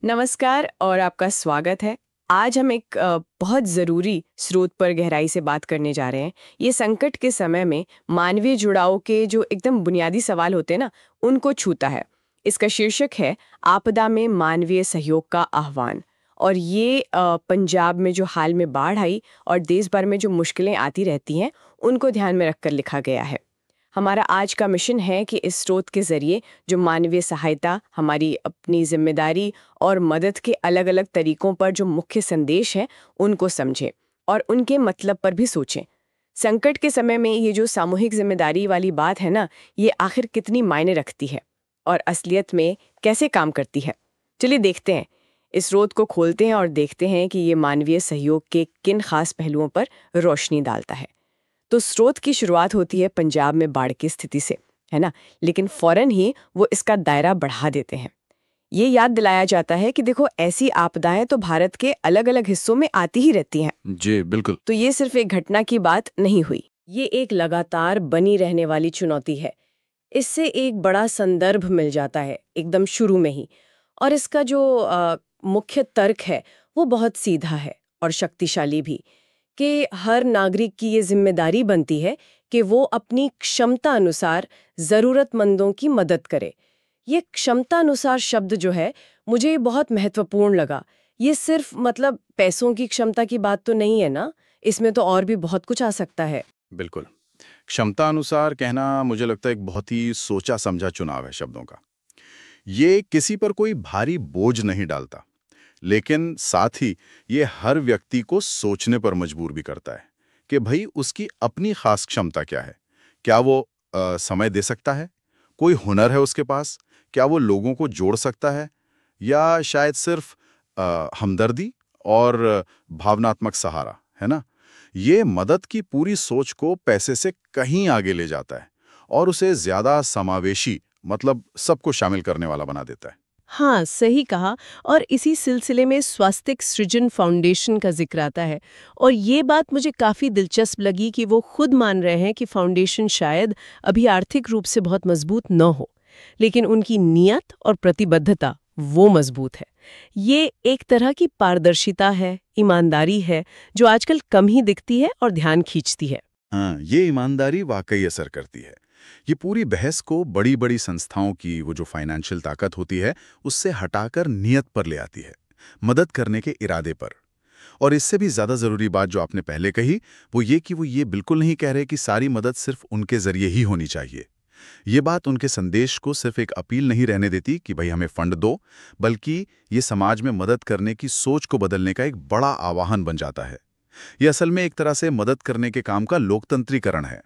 नमस्कार और आपका स्वागत है। आज हम एक बहुत ज़रूरी स्रोत पर गहराई से बात करने जा रहे हैं। ये संकट के समय में मानवीय जुड़ाव के जो एकदम बुनियादी सवाल होते हैं ना, उनको छूता है। इसका शीर्षक है आपदा में मानवीय सहयोग का आह्वान। और ये पंजाब में जो हाल में बाढ़ आई और देश भर में जो मुश्किलें आती रहती हैं, उनको ध्यान में रखकर लिखा गया है। हमारा आज का मिशन है कि इस स्रोत के ज़रिए जो मानवीय सहायता, हमारी अपनी जिम्मेदारी और मदद के अलग-अलग तरीकों पर जो मुख्य संदेश हैं, उनको समझें और उनके मतलब पर भी सोचें। संकट के समय में ये जो सामूहिक जिम्मेदारी वाली बात है ना, ये आखिर कितनी मायने रखती है और असलियत में कैसे काम करती है। चलिए देखते हैं। इस स्रोत को खोलते हैं और देखते हैं कि ये मानवीय सहयोग के किन खास पहलुओं पर रोशनी डालता है। तो स्रोत की शुरुआत होती है पंजाब में बाढ़ की स्थिति से, है ना। लेकिन फौरन ही वो इसका दायरा बढ़ा देते हैं। ये याद दिलाया जाता है कि देखो, ऐसी आपदाएं तो भारत के अलग अलग हिस्सों में आती ही रहती हैं। जी बिल्कुल। तो ये सिर्फ एक घटना की बात नहीं हुई, ये एक लगातार बनी रहने वाली चुनौती है। इससे एक बड़ा संदर्भ मिल जाता है एकदम शुरू में ही। और इसका जो मुख्य तर्क है वो बहुत सीधा है और शक्तिशाली भी, कि हर नागरिक की ये जिम्मेदारी बनती है कि वो अपनी क्षमता अनुसार ज़रूरतमंदों की मदद करे। ये क्षमता अनुसार शब्द जो है, मुझे ये बहुत महत्वपूर्ण लगा। ये सिर्फ मतलब पैसों की क्षमता की बात तो नहीं है ना, इसमें तो और भी बहुत कुछ आ सकता है। बिल्कुल, क्षमता अनुसार कहना मुझे लगता है एक बहुत ही सोचा समझा चुनाव है शब्दों का। ये किसी पर कोई भारी बोझ नहीं डालता, लेकिन साथ ही ये हर व्यक्ति को सोचने पर मजबूर भी करता है कि भाई उसकी अपनी खास क्षमता क्या है। क्या वो समय दे सकता है, कोई हुनर है उसके पास, क्या वो लोगों को जोड़ सकता है, या शायद सिर्फ हमदर्दी और भावनात्मक सहारा, है ना। ये मदद की पूरी सोच को पैसे से कहीं आगे ले जाता है और उसे ज्यादा समावेशी, मतलब सबको शामिल करने वाला बना देता है। हाँ, सही कहा। और इसी सिलसिले में स्वास्तिक सृजन फाउंडेशन का जिक्र आता है। और ये बात मुझे काफ़ी दिलचस्प लगी कि वो खुद मान रहे हैं कि फाउंडेशन शायद अभी आर्थिक रूप से बहुत मजबूत न हो, लेकिन उनकी नीयत और प्रतिबद्धता वो मजबूत है। ये एक तरह की पारदर्शिता है, ईमानदारी है, जो आजकल कम ही दिखती है और ध्यान खींचती है। हाँ, ये ईमानदारी वाकई असर करती है। ये पूरी बहस को बड़ी बड़ी संस्थाओं की वो जो फाइनेंशियल ताकत होती है उससे हटाकर नियत पर ले आती है, मदद करने के इरादे पर। और इससे भी ज्यादा जरूरी बात जो आपने पहले कही, वो ये कि वो ये बिल्कुल नहीं कह रहे कि सारी मदद सिर्फ उनके जरिए ही होनी चाहिए। ये बात उनके संदेश को सिर्फ एक अपील नहीं रहने देती कि भाई हमें फंड दो, बल्कि ये समाज में मदद करने की सोच को बदलने का एक बड़ा आह्वान बन जाता है। ये असल में एक तरह से मदद करने के काम का लोकतंत्रीकरण है।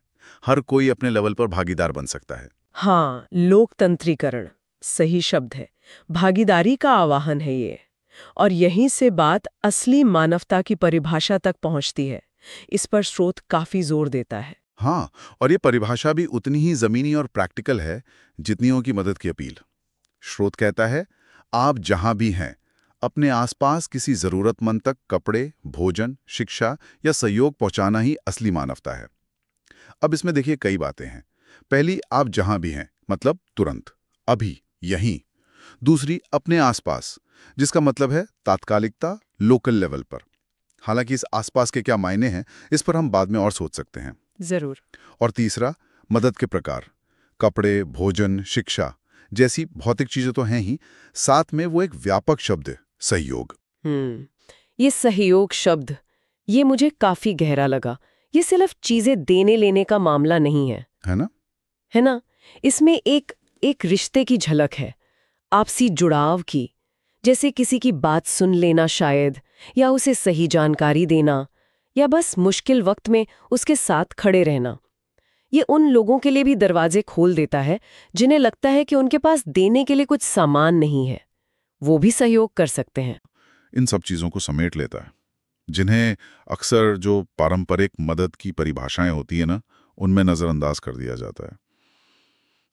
हर कोई अपने लेवल पर भागीदार बन सकता है। हाँ, लोकतंत्रीकरण सही शब्द है। भागीदारी का आवाहन है ये। और यहीं से बात असली मानवता की परिभाषा तक पहुंचती है। इस पर स्रोत काफी जोर देता है। हाँ, और ये परिभाषा भी उतनी ही जमीनी और प्रैक्टिकल है जितनी हो की मदद की अपील। स्रोत कहता है, आप जहां भी हैं, अपने आसपास किसी जरूरतमंद तक कपड़े, भोजन, शिक्षा या सहयोग पहुंचाना ही असली मानवता है। अब इसमें देखिए कई बातें हैं। पहली, आप जहां भी हैं, मतलब तुरंत, अभी, यहीं। दूसरी, अपने आसपास, जिसका मतलब है तात्कालिकता, लोकल लेवल पर। हालांकि इस आसपास के क्या मायने हैं, इस पर हम बाद में और सोच सकते हैं। जरूर। और तीसरा, मदद के प्रकार, कपड़े, भोजन, शिक्षा जैसी भौतिक चीजें तो हैं ही, साथ में वो एक व्यापक शब्द है, सहयोग। ये सहयोग शब्द, ये मुझे काफी गहरा लगा। ये सिर्फ चीजें देने लेने का मामला नहीं है, है ना। है ना। इसमें एक रिश्ते की झलक है, आपसी जुड़ाव की। जैसे किसी की बात सुन लेना शायद, या उसे सही जानकारी देना, या बस मुश्किल वक्त में उसके साथ खड़े रहना। ये उन लोगों के लिए भी दरवाजे खोल देता है जिन्हें लगता है कि उनके पास देने के लिए कुछ सामान नहीं है। वो भी सहयोग कर सकते हैं। इन सब चीजों को समेट लेता है, जिन्हें अक्सर जो पारंपरिक मदद की परिभाषाएं होती है ना, उनमें नजरअंदाज कर दिया जाता है।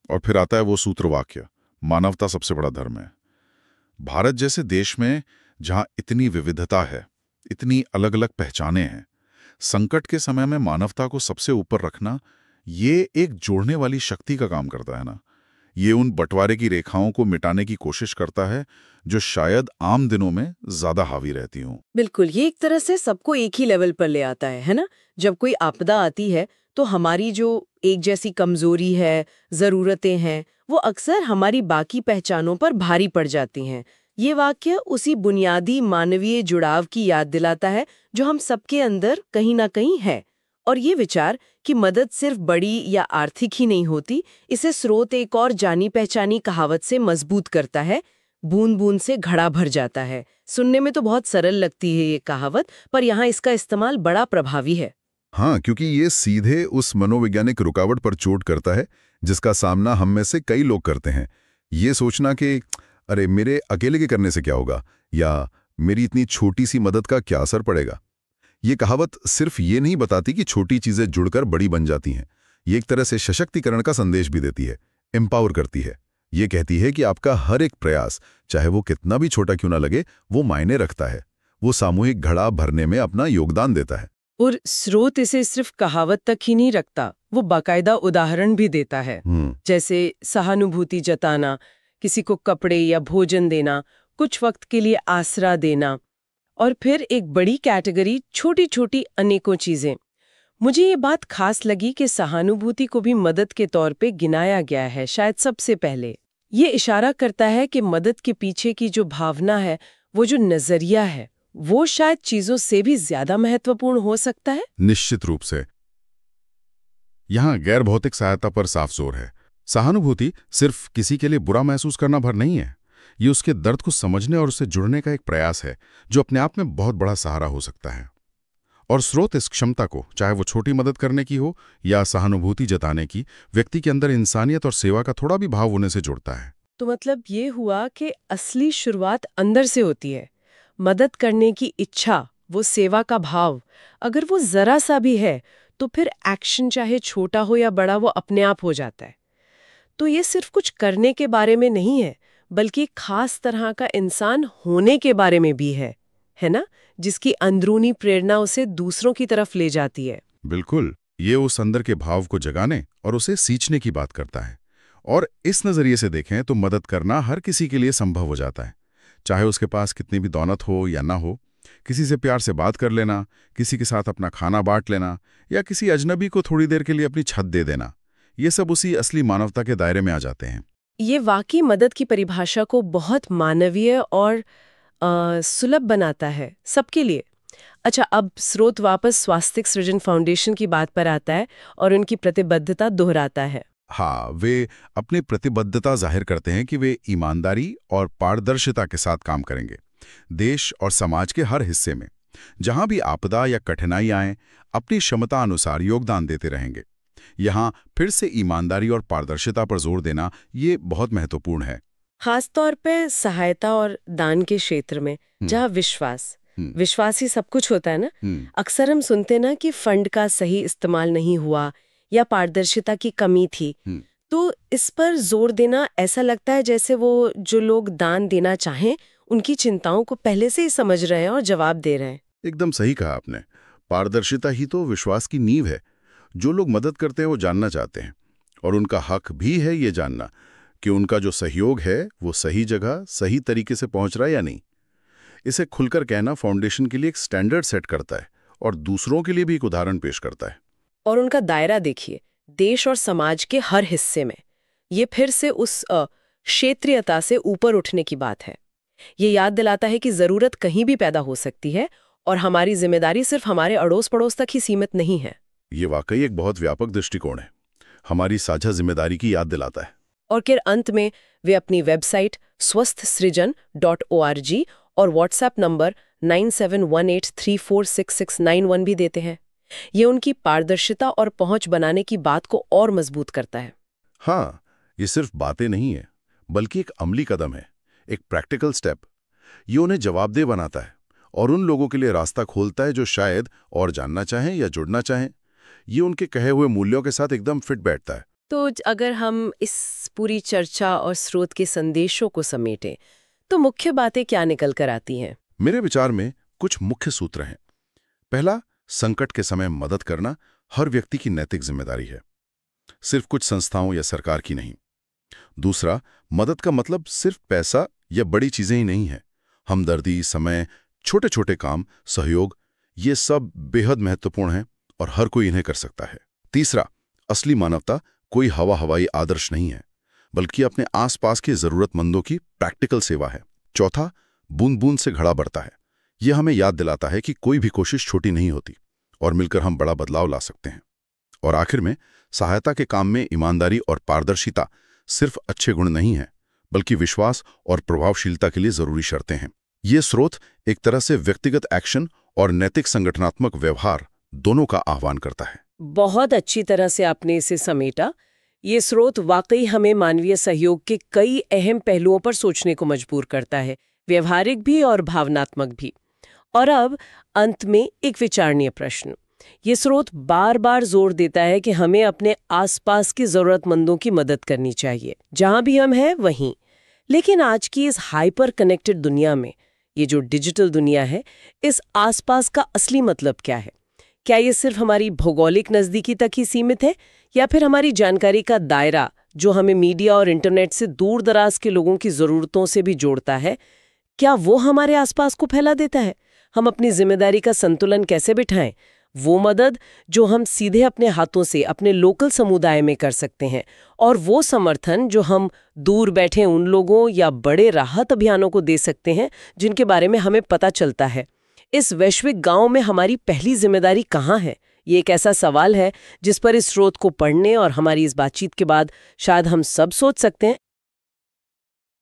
और फिर आता है वो सूत्रवाक्य, मानवता सबसे बड़ा धर्म है। भारत जैसे देश में जहां इतनी विविधता है, इतनी अलग अलग पहचानें हैं, संकट के समय में मानवता को सबसे ऊपर रखना, ये एक जोड़ने वाली शक्ति का काम करता है ना। ये उन बंटवारे की रेखाओं को मिटाने की कोशिश करता है जो शायद आम दिनों में ज्यादा हावी रहती हों। बिल्कुल, ये एक तरह से सबको एक ही लेवल पर ले आता है ना? जब कोई आपदा आती है तो हमारी जो एक जैसी कमजोरी है, जरूरतें हैं, वो अक्सर हमारी बाकी पहचानों पर भारी पड़ जाती हैं। ये वाक्य उसी बुनियादी मानवीय जुड़ाव की याद दिलाता है जो हम सबके अंदर कहीं ना कहीं है। और ये विचार कि मदद सिर्फ बड़ी या आर्थिक ही नहीं होती, इसे स्रोत एक और जानी पहचानी कहावत से मजबूत करता है, बूंद बूंद से घड़ा भर जाता है। सुनने में तो बहुत सरल लगती है ये कहावत, पर यहाँ इसका इस्तेमाल बड़ा प्रभावी है। हाँ, क्योंकि ये सीधे उस मनोवैज्ञानिक रुकावट पर चोट करता है जिसका सामना हम में से कई लोग करते हैं। ये सोचना कि अरे मेरे अकेले के करने से क्या होगा, या मेरी इतनी छोटी सी मदद का क्या असर पड़ेगा। ये कहावत सिर्फ ये नहीं बताती कि छोटी चीजें जुड़कर बड़ी बन जाती हैं, ये एक तरह से सशक्तिकरण का संदेश भी देती है, एम्पावर करती है। ये कहती है कि आपका हर एक प्रयास, चाहे वो कितना भी छोटा क्यों ना लगे, वो मायने रखता है, वो सामूहिक घड़ा भरने में अपना योगदान देता है। और स्रोत इसे सिर्फ कहावत तक ही नहीं रखता, वो बाकायदा उदाहरण भी देता है। जैसे सहानुभूति जताना, किसी को कपड़े या भोजन देना, कुछ वक्त के लिए आसरा देना, और फिर एक बड़ी कैटेगरी छोटी छोटी अनेकों चीजें। मुझे ये बात खास लगी कि सहानुभूति को भी मदद के तौर पे गिनाया गया है, शायद सबसे पहले। ये इशारा करता है कि मदद के पीछे की जो भावना है, वो जो नजरिया है, वो शायद चीजों से भी ज्यादा महत्वपूर्ण हो सकता है। निश्चित रूप से। यहाँ गैर भौतिक सहायता पर साफ जोर है। सहानुभूति सिर्फ किसी के लिए बुरा महसूस करना भर नहीं है, ये उसके दर्द को समझने और उससे जुड़ने का एक प्रयास है जो अपने आप में बहुत बड़ा सहारा हो सकता है। और स्रोत इस क्षमता को, चाहे वो छोटी मदद करने की हो या सहानुभूति जताने की, व्यक्ति के अंदर इंसानियत और सेवा का थोड़ा भी भाव होने से जोड़ता है। तो मतलब ये हुआ कि असली शुरुआत अंदर से होती है। मदद करने की इच्छा, वो सेवा का भाव, अगर वो जरा सा भी है तो फिर एक्शन चाहे छोटा हो या बड़ा, वो अपने आप हो जाता है। तो ये सिर्फ कुछ करने के बारे में नहीं है, बल्कि खास तरह का इंसान होने के बारे में भी है ना, जिसकी अंदरूनी प्रेरणा उसे दूसरों की तरफ ले जाती है। बिल्कुल, ये उस अंदर के भाव को जगाने और उसे सींचने की बात करता है। और इस नजरिए से देखें तो मदद करना हर किसी के लिए संभव हो जाता है, चाहे उसके पास कितनी भी दौलत हो या ना हो। किसी से प्यार से बात कर लेना, किसी के साथ अपना खाना बांट लेना, या किसी अजनबी को थोड़ी देर के लिए अपनी छत दे देना, ये सब उसी असली मानवता के दायरे में आ जाते हैं। ये वाकई मदद की परिभाषा को बहुत मानवीय और सुलभ बनाता है सबके लिए। अच्छा, अब स्रोत वापस स्वास्तिक सृजन फाउंडेशन की बात पर आता है और उनकी प्रतिबद्धता दोहराता है। हाँ, वे अपनी प्रतिबद्धता जाहिर करते हैं कि वे ईमानदारी और पारदर्शिता के साथ काम करेंगे, देश और समाज के हर हिस्से में जहां भी आपदा या कठिनाई आए, अपनी क्षमता अनुसार योगदान देते रहेंगे। यहाँ फिर से ईमानदारी और पारदर्शिता पर जोर देना ये बहुत महत्वपूर्ण है, खास तौर पे सहायता और दान के क्षेत्र में, जहाँ विश्वास ही सब कुछ होता है ना। अक्सर हम सुनते ना कि फंड का सही इस्तेमाल नहीं हुआ या पारदर्शिता की कमी थी, तो इस पर जोर देना ऐसा लगता है जैसे वो जो लोग दान देना चाहें उनकी चिंताओं को पहले से ही समझ रहे हैं और जवाब दे रहे हैं। एकदम सही कहा आपने। पारदर्शिता ही तो विश्वास की नींव है। जो लोग मदद करते हैं वो जानना चाहते हैं, और उनका हक भी है ये जानना कि उनका जो सहयोग है वो सही जगह सही तरीके से पहुंच रहा है या नहीं। इसे खुलकर कहना फाउंडेशन के लिए एक स्टैंडर्ड सेट करता है और दूसरों के लिए भी एक उदाहरण पेश करता है। और उनका दायरा देखिए, देश और समाज के हर हिस्से में। ये फिर से उस क्षेत्रीयता से ऊपर उठने की बात है। ये याद दिलाता है कि जरूरत कहीं भी पैदा हो सकती है और हमारी जिम्मेदारी सिर्फ हमारे अड़ोस पड़ोस तक ही सीमित नहीं है। ये वाकई एक बहुत व्यापक दृष्टिकोण है, हमारी साझा जिम्मेदारी की याद दिलाता है। और फिर अंत में वे अपनी वेबसाइट swasthsrijan.org और व्हाट्सएप नंबर 9718346691 भी देते हैं। ये उनकी पारदर्शिता और पहुंच बनाने की बात को और मजबूत करता है। हाँ, ये सिर्फ बातें नहीं है, बल्कि एक अमली कदम है, एक प्रैक्टिकल स्टेप। ये उन्हें जवाबदेह बनाता है और उन लोगों के लिए रास्ता खोलता है जो शायद और जानना चाहें या जुड़ना चाहें। ये उनके कहे हुए मूल्यों के साथ एकदम फिट बैठता है। तो अगर हम इस पूरी चर्चा और स्रोत के संदेशों को समेटें तो मुख्य बातें क्या निकल कर आती हैं? मेरे विचार में कुछ मुख्य सूत्र हैं। पहला, संकट के समय मदद करना हर व्यक्ति की नैतिक जिम्मेदारी है, सिर्फ कुछ संस्थाओं या सरकार की नहीं। दूसरा, मदद का मतलब सिर्फ पैसा ये बड़ी चीजें ही नहीं हैं। हमदर्दी, समय, छोटे छोटे काम, सहयोग, ये सब बेहद महत्वपूर्ण हैं और हर कोई इन्हें कर सकता है। तीसरा, असली मानवता कोई हवाई आदर्श नहीं है, बल्कि अपने आसपास के जरूरतमंदों की प्रैक्टिकल सेवा है। चौथा, बूंद बूंद से घड़ा बढ़ता है। यह हमें याद दिलाता है कि कोई भी कोशिश छोटी नहीं होती और मिलकर हम बड़ा बदलाव ला सकते हैं। और आखिर में, सहायता के काम में ईमानदारी और पारदर्शिता सिर्फ अच्छे गुण नहीं है, बल्कि विश्वास और प्रभावशीलता के लिए जरूरी शर्तें हैं। ये स्रोत एक तरह से व्यक्तिगत एक्शन और नैतिक संगठनात्मक व्यवहार दोनों का आह्वान करता है। बहुत अच्छी तरह से आपने इसे समेटा। ये स्रोत वाकई हमें मानवीय सहयोग के कई अहम पहलुओं पर सोचने को मजबूर करता है, व्यवहारिक भी और भावनात्मक भी। और अब अंत में एक विचारणीय प्रश्न। ये स्रोत बार बार जोर देता है कि हमें अपने आसपास के जरूरतमंदों की मदद करनी चाहिए, जहां भी हम हैं वहीं। लेकिन आज की इस हाइपर कनेक्टेड दुनिया में, ये जो डिजिटल दुनिया है, इस आसपास का असली मतलब क्या है? क्या ये सिर्फ हमारी भौगोलिक नज़दीकी तक ही सीमित है, या फिर हमारी जानकारी का दायरा जो हमें मीडिया और इंटरनेट से दूर दराज के लोगों की ज़रूरतों से भी जोड़ता है, क्या वो हमारे आसपास को फैला देता है? हम अपनी जिम्मेदारी का संतुलन कैसे बिठाएं? वो मदद जो हम सीधे अपने हाथों से अपने लोकल समुदाय में कर सकते हैं, और वो समर्थन जो हम दूर बैठे उन लोगों या बड़े राहत अभियानों को दे सकते हैं जिनके बारे में हमें पता चलता है। इस वैश्विक गांव में हमारी पहली जिम्मेदारी कहाँ है? ये एक ऐसा सवाल है जिस पर इस स्रोत को पढ़ने और हमारी इस बातचीत के बाद शायद हम सब सोच सकते हैं